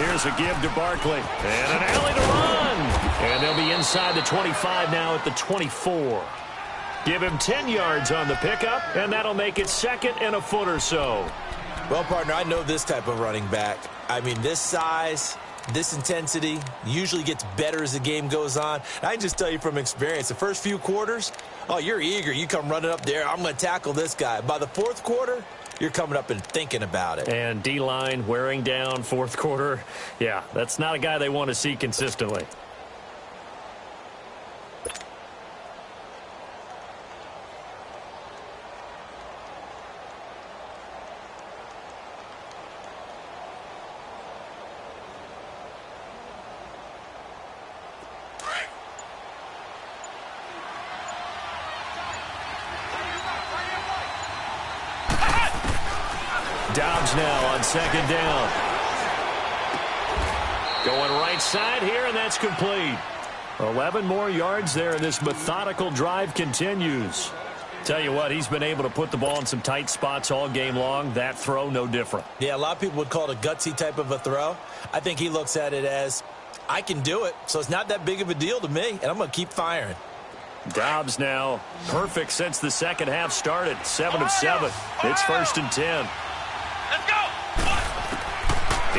Here's a give to Barkley. And an alley to run. And they'll be inside the 25 now at the 24. Give him 10 yards on the pickup, and that'll make it 2nd and a foot or so. Well, partner, I know this type of running back. I mean, this size, this intensity usually gets better as the game goes on. I can just tell you from experience, the first few quarters, oh, you're eager. You come running up there, I'm going to tackle this guy. By the 4th quarter, you're coming up and thinking about it. And D-line wearing down 4th quarter. Yeah, that's not a guy they want to see consistently. Dobbs now on 2nd down. Going right side here, and that's complete. 11 more yards there, and this methodical drive continues. Tell you what, he's been able to put the ball in some tight spots all game long. That throw, no different. Yeah, a lot of people would call it a gutsy type of a throw. I think he looks at it as, I can do it, so it's not that big of a deal to me, and I'm going to keep firing. Dobbs now perfect since the second half started. 7 of 7. It's 1st and 10. Let's go.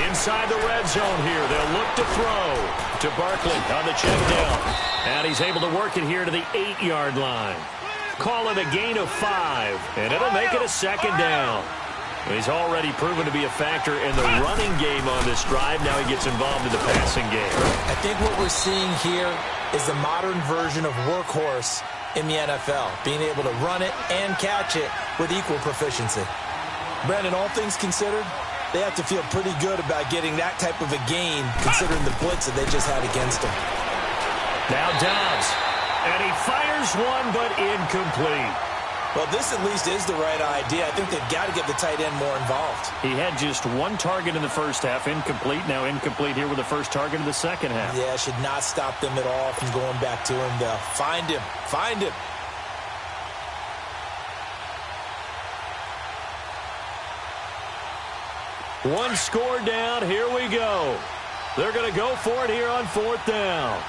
Inside the red zone here. They'll look to throw to Barkley on the check down. And he's able to work it here to the 8-yard line. Call it a gain of 5, and it'll make it a 2nd down. He's already proven to be a factor in the running game on this drive. Now he gets involved in the passing game. I think what we're seeing here is the modern version of workhorse in the NFL, being able to run it and catch it with equal proficiency. Brandon, all things considered, they have to feel pretty good about getting that type of a gain, considering the blitz that they just had against them. Now Dobbs, and he fires one, but incomplete. Well, this at least is the right idea. I think they've got to get the tight end more involved. He had just 1 target in the first half, incomplete. Now incomplete here with the first target of the second half. Yeah, should not stop them at all from going back to him, though. Find him. Find him. One score down. Here we go. They're going to go for it here on 4th down.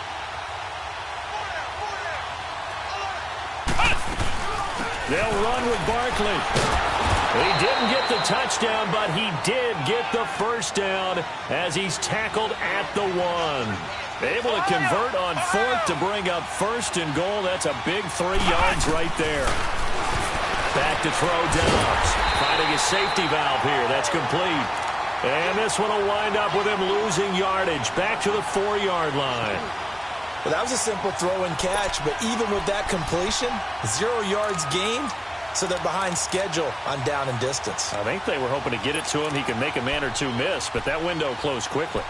They'll run with Barkley. He didn't get the touchdown, but he did get the first down as he's tackled at the 1. Able to convert on 4th to bring up 1st and goal. That's a big 3 yards right there. Back to throw Dobbs. Finding his safety valve here. That's complete. And this one will wind up with him losing yardage. Back to the 4-yard line. Well, that was a simple throw and catch, but even with that completion, 0 yards gained, so they're behind schedule on down and distance. I think they were hoping to get it to him. He could make a man or two miss, but that window closed quickly.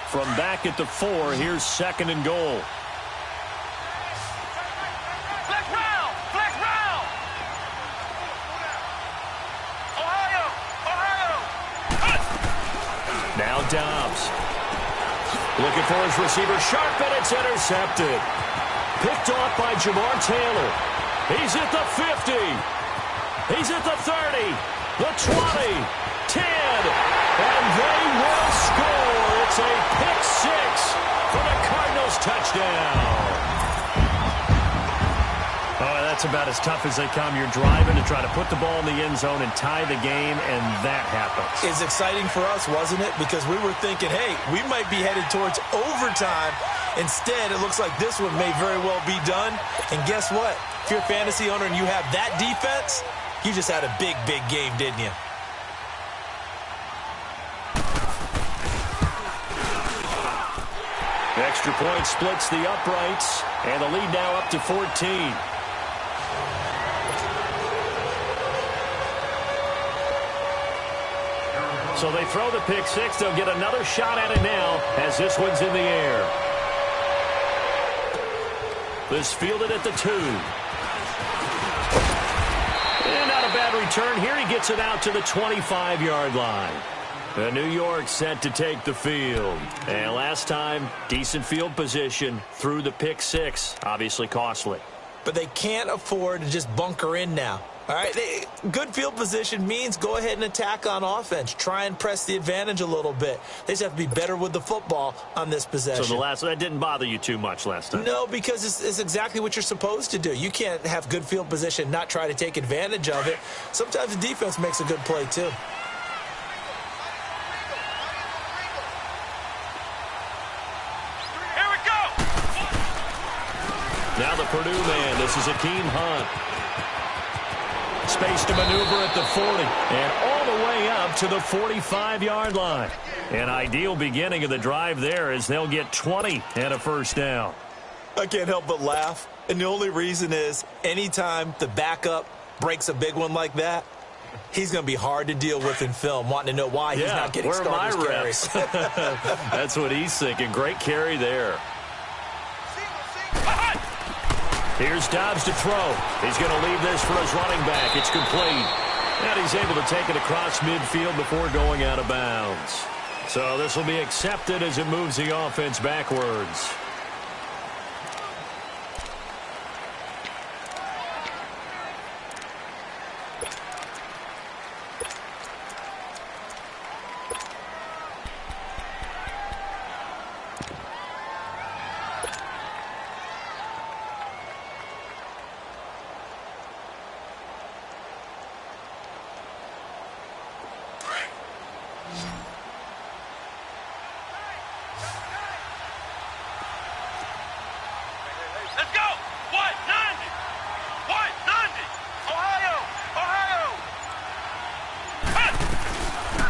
From back at the 4, here's 2nd and goal. Flex round. Flex round. Ohio. Now Dobbs. Looking for his receiver. Sharp, and it's intercepted. Picked off by Jamar Taylor. He's at the 50. He's at the 30. The 20. 10. And they will score. It's a pick 6 for the Cardinals touchdown. about as tough as they come. You're driving to try to put the ball in the end zone and tie the game, and that happens. It's exciting for us, wasn't it? Because we were thinking, hey, we might be headed towards overtime. Instead, it looks like this one may very well be done. And guess what? If you're a fantasy owner and you have that defense, you just had a big, big game, didn't you? Extra point splits the uprights, and the lead now up to 14. So they throw the pick six. They'll get another shot at it now as this one's in the air. This fielded at the 2. And not a bad return here. He gets it out to the 25-yard line. New York set to take the field. And last time, decent field position through the pick six. Obviously costly. But they can't afford to just bunker in now. All right, good field position means go ahead and attack on offense. Try and press the advantage a little bit. They just have to be better with the football on this possession. So that didn't bother you too much last time? No, because it's exactly what you're supposed to do. You can't have good field position and not try to take advantage of it. Sometimes the defense makes a good play, too. Now the Purdue man, this is Akeem Hunt. Space to maneuver at the 40 and all the way up to the 45-yard line. An ideal beginning of the drive there as they'll get 20 and a first down. I can't help but laugh. And the only reason is anytime the backup breaks a big one like that, he's going to be hard to deal with in film, wanting to know why he's not getting starters carries. That's what he's thinking. Great carry there. Here's Dobbs to throw. He's going to leave this for his running back. It's complete. And he's able to take it across midfield before going out of bounds. So this will be accepted as it moves the offense backwards.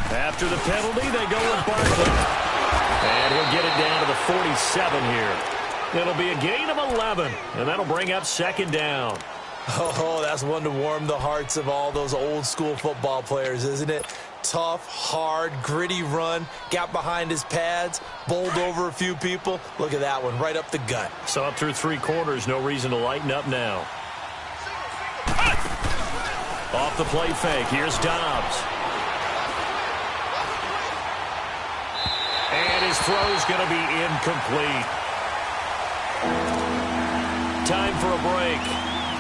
After the penalty, they go with Barkley. And he'll get it down to the 47 here. It'll be a gain of 11, and that'll bring up second down. Oh, that's one to warm the hearts of all those old-school football players, isn't it? Tough, hard, gritty run, got behind his pads, bowled over a few people. Look at that one, right up the gut. So up through 3 quarters, no reason to lighten up now. Off the play fake, here's Dobbs. And his throw's going to be incomplete. Time for a break.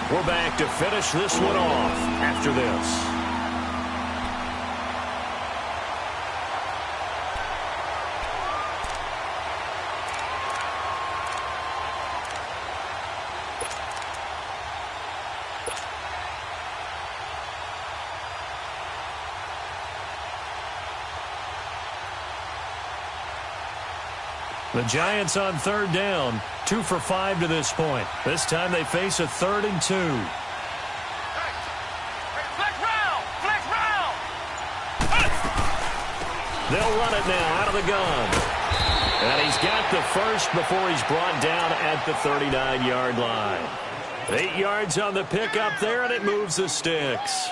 We're back to finish this one off after this. The Giants on third down, 2 for 5 to this point. This time they face a 3rd and 2. They'll run it now out of the gun. And he's got the first before he's brought down at the 39-yard line. 8 yards on the pickup there, and it moves the sticks.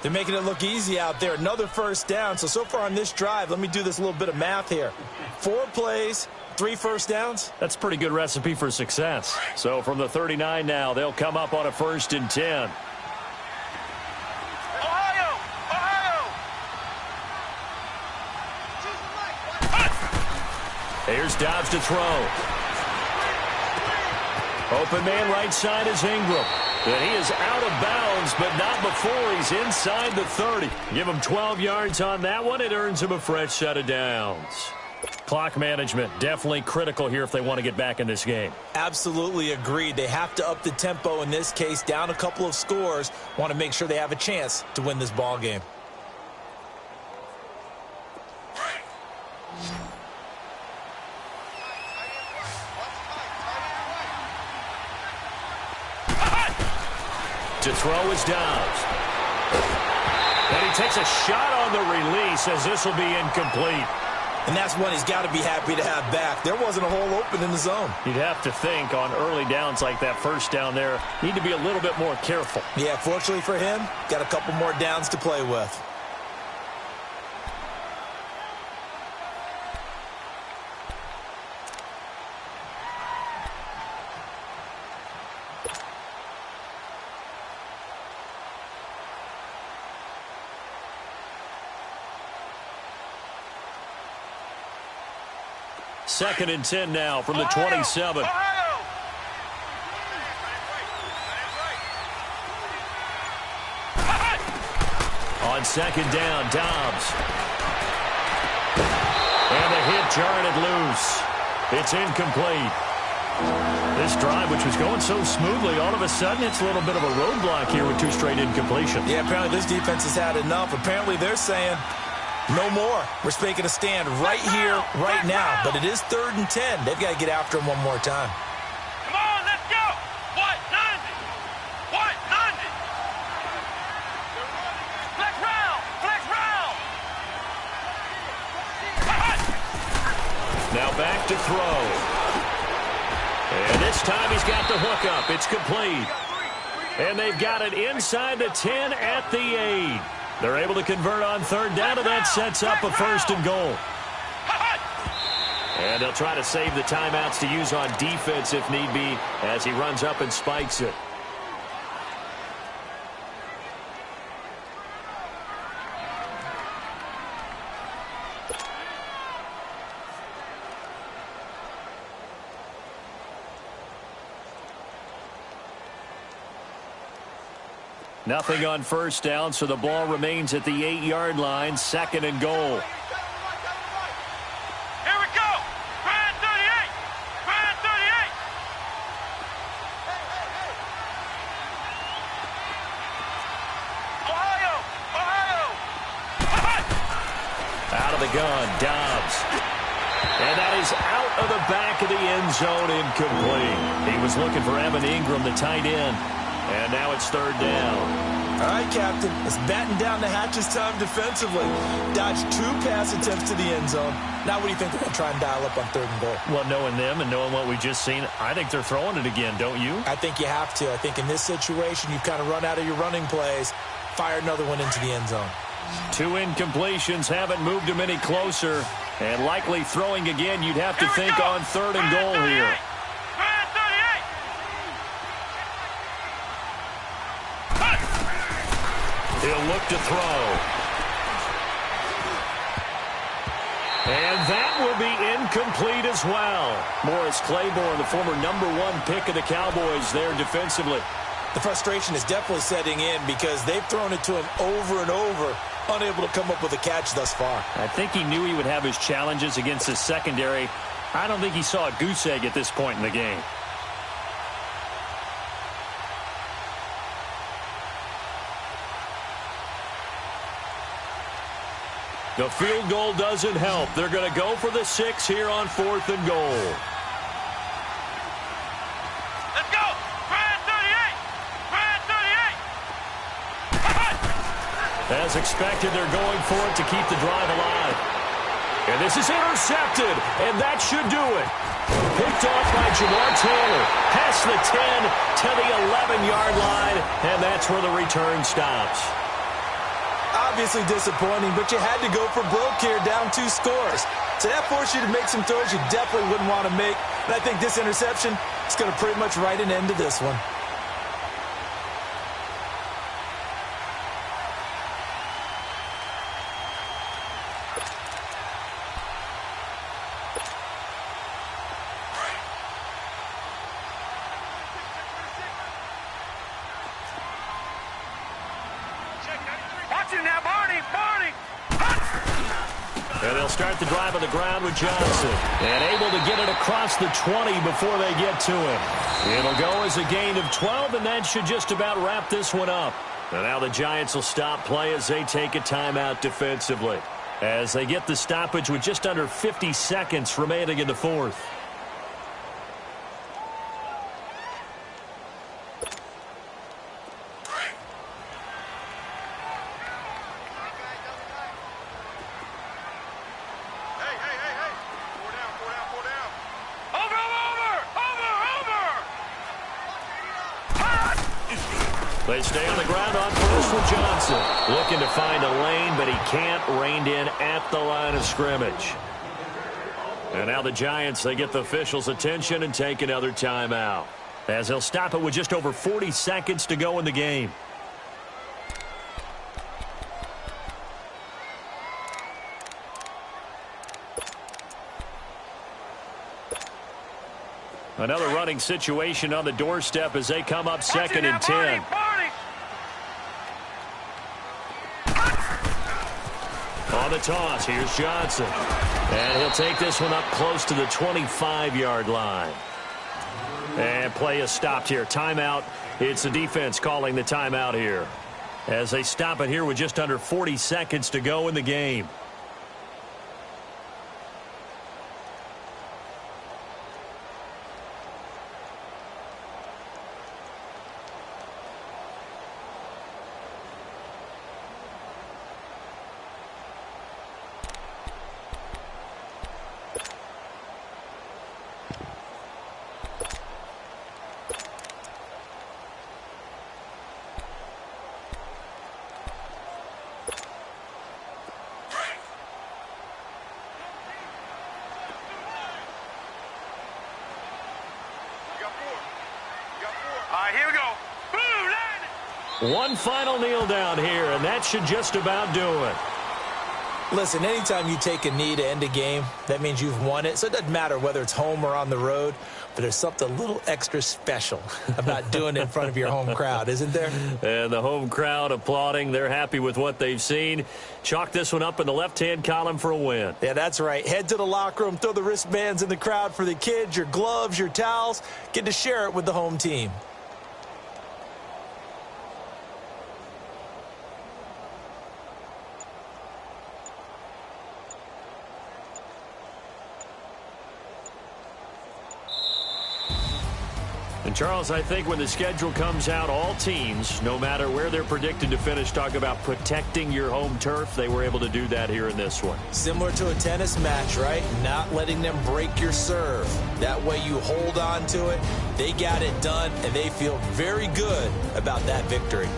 They're making it look easy out there. Another first down. So far on this drive, let me do this little bit of math here. 4 plays, 3 first downs. That's a pretty good recipe for success. So from the 39 now, they'll come up on a 1st and 10. Here's Dobbs to throw. Open man right side is Ingram. And he is out of bounds, but not before he's inside the 30. Give him 12 yards on that one. It earns him a fresh set of downs. Clock management, definitely critical here if they want to get back in this game. Absolutely agreed. They have to up the tempo in this case, down a couple of scores. Want to make sure they have a chance to win this ball game. To throw is Dobbs. And he takes a shot on the release as this will be incomplete. And that's one he's got to be happy to have back. There wasn't a hole open in the zone. You'd have to think on early downs like that first down there, need to be a little bit more careful. Yeah, fortunately for him, got a couple more downs to play with. Second and 10 now from the 27. On second down, Dobbs. And the hit jarred it loose. It's incomplete. This drive, which was going so smoothly, all of a sudden it's a little bit of a roadblock here with 2 straight incompletions. Yeah, apparently this defense has had enough. Apparently they're saying, no more. We're making a stand right here, right now. But it is 3rd and 10. They've got to get after him one more time. Come on, let's go. What? 90. What? 90. Flex round. Flex round. Now back to throw. And this time he's got the hook up. It's complete. And they've got it inside the 10 at the 8. They're able to convert on 3rd down, and that sets up a 1st and goal. And they'll try to save the timeouts to use on defense if need be as he runs up and spikes it. Nothing on 1st down, so the ball remains at the 8-yard line, 2nd and goal. Here we go. Grand 38. Grand 38. Ohio. Out of the gun, Dobbs. And that is out of the back of the end zone, incomplete. He was looking for Evan Ingram, the tight end. And now it's 3rd down. All right, Captain. It's batten down the hatches time defensively. Dodged 2 pass attempts to the end zone. Now what do you think they're going to try and dial up on 3rd and goal? Well, knowing them and knowing what we just seen, I think they're throwing it again, don't you? I think you have to. I think in this situation, you've kind of run out of your running plays. Fire another one into the end zone. 2 incompletions haven't moved him any closer. And likely throwing again, you'd have to think on 3rd and goal here. He'll look to throw. And that will be incomplete as well. Morris Claiborne, the former #1 pick of the Cowboys there defensively. The frustration is definitely setting in because they've thrown it to him over and over, unable to come up with a catch thus far. I think he knew he would have his challenges against his secondary. I don't think he saw a goose egg at this point in the game. The field goal doesn't help. They're going to go for the 6 here on 4th and goal. Let's go. Grand 38. Grand 38. As expected, they're going for it to keep the drive alive. And this is intercepted, and that should do it. Picked off by Jamar Taylor. Past the 10 to the 11-yard line, and that's where the return stops. Obviously disappointing, but you had to go for broke here, down 2 scores. So that forced you to make some throws you definitely wouldn't want to make. And I think this interception is going to pretty much write an end to this one. And they'll start the drive on the ground with Johnson. And able to get it across the 20 before they get to him. It'll go as a gain of 12, and that should just about wrap this one up. And now the Giants will stop play as they take a timeout defensively, as they get the stoppage with just under 50 seconds remaining in the fourth. They stay on the ground on first with Johnson. Looking to find a lane, but he can't. Reined in at the line of scrimmage. And now the Giants, they get the officials' attention and take another timeout, as they'll stop it with just over 40 seconds to go in the game. Another running situation on the doorstep as they come up second and 10. On the toss, here's Johnson. And he'll take this one up close to the 25-yard line. And play is stopped here. Timeout. It's the defense calling the timeout here, as they stop it here with just under 40 seconds to go in the game. Here we go. Boom, one final kneel down here, and that should just about do it. Listen, anytime you take a knee to end a game, that means you've won it. So it doesn't matter whether it's home or on the road, but there's something a little extra special about doing it in front of your home crowd, isn't there? And the home crowd applauding. They're happy with what they've seen. Chalk this one up in the left-hand column for a win. Yeah, that's right. Head to the locker room, throw the wristbands in the crowd for the kids, your gloves, your towels. Get to share it with the home team. And Charles, I think when the schedule comes out, all teams, no matter where they're predicted to finish, talk about protecting your home turf. They were able to do that here in this one. Similar to a tennis match, right? Not letting them break your serve. That way you hold on to it. They got it done, and they feel very good about that victory.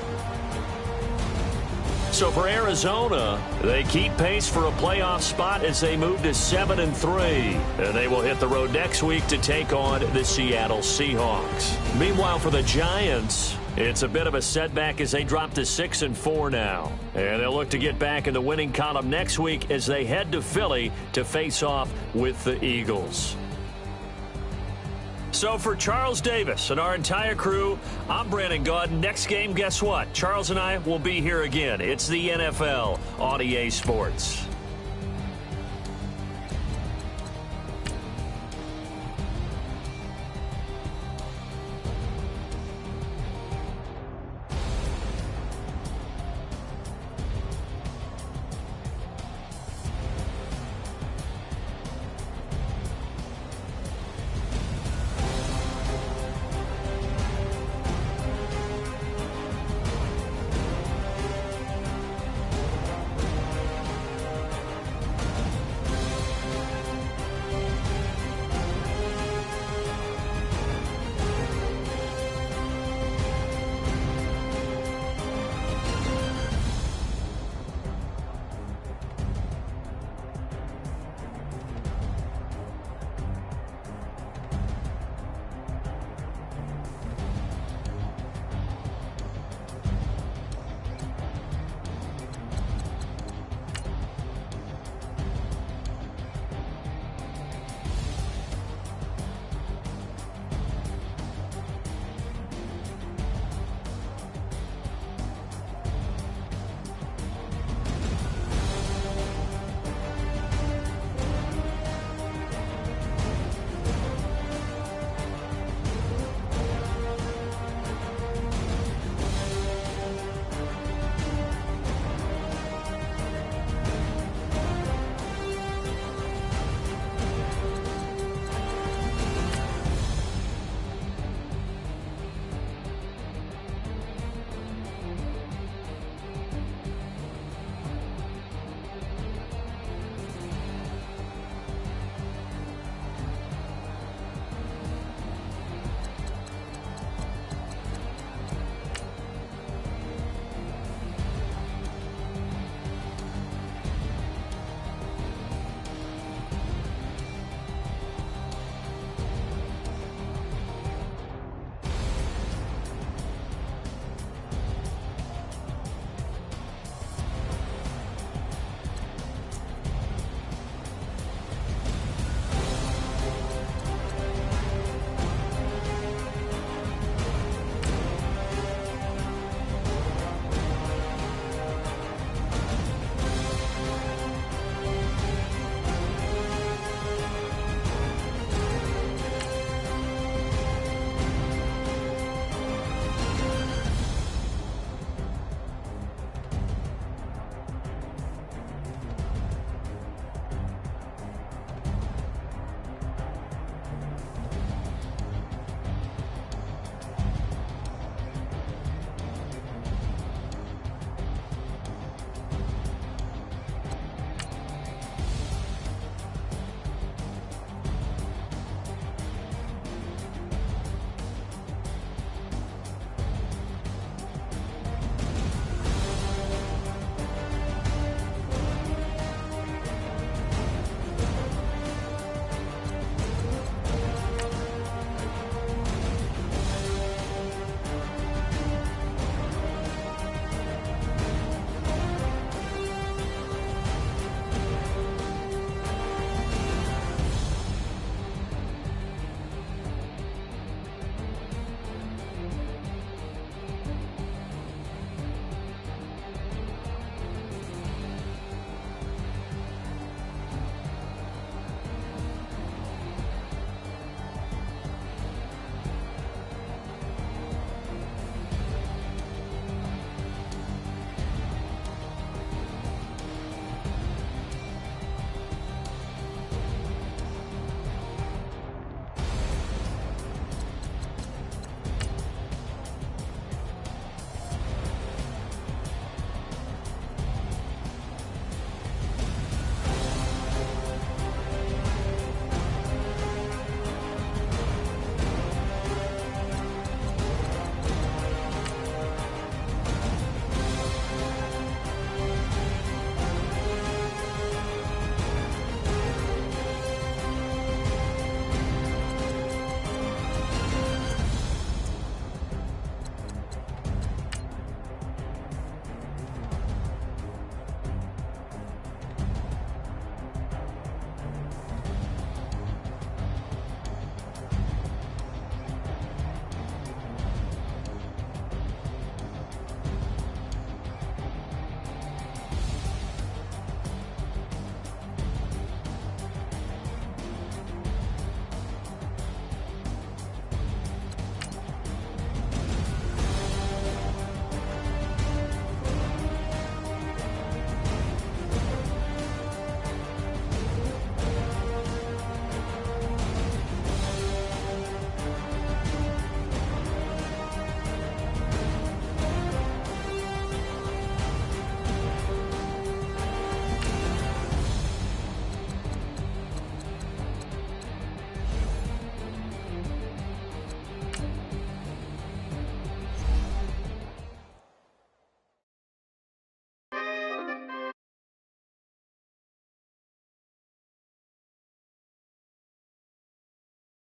So for Arizona, they keep pace for a playoff spot as they move to 7-3. And they will hit the road next week to take on the Seattle Seahawks. Meanwhile, for the Giants, it's a bit of a setback as they drop to 6-4 now. And they'll look to get back in the winning column next week as they head to Philly to face off with the Eagles. So for Charles Davis and our entire crew, I'm Brandon Gaudin. Next game, guess what? Charles and I will be here again. It's the NFL on EA Sports.